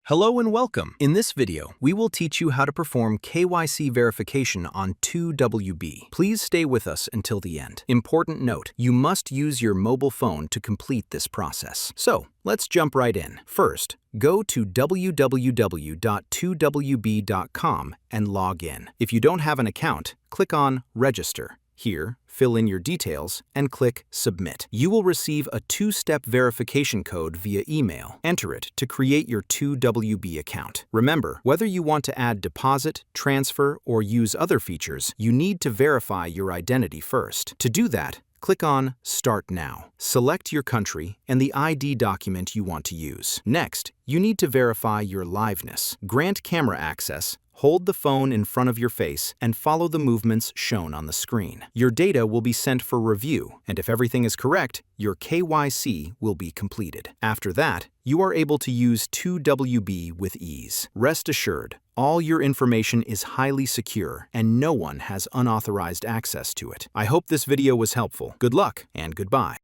Hello and welcome. In this video, we will teach you how to perform KYC verification on TOWB. Please stay with us until the end. Important note, you must use your mobile phone to complete this process. So, let's jump right in. First, go to www.towb.com and log in. If you don't have an account, click on Register. Here, fill in your details and click Submit. You will receive a two-step verification code via email. Enter it to create your TOWB account. Remember, whether you want to add deposit, transfer, or use other features, you need to verify your identity first. To do that, click on Start Now. Select your country and the ID document you want to use. Next, you need to verify your liveness. Grant camera access. Hold the phone in front of your face and follow the movements shown on the screen. Your data will be sent for review, and if everything is correct, your KYC will be completed. After that, you are able to use TOWB with ease. Rest assured, all your information is highly secure and no one has unauthorized access to it. I hope this video was helpful. Good luck and goodbye.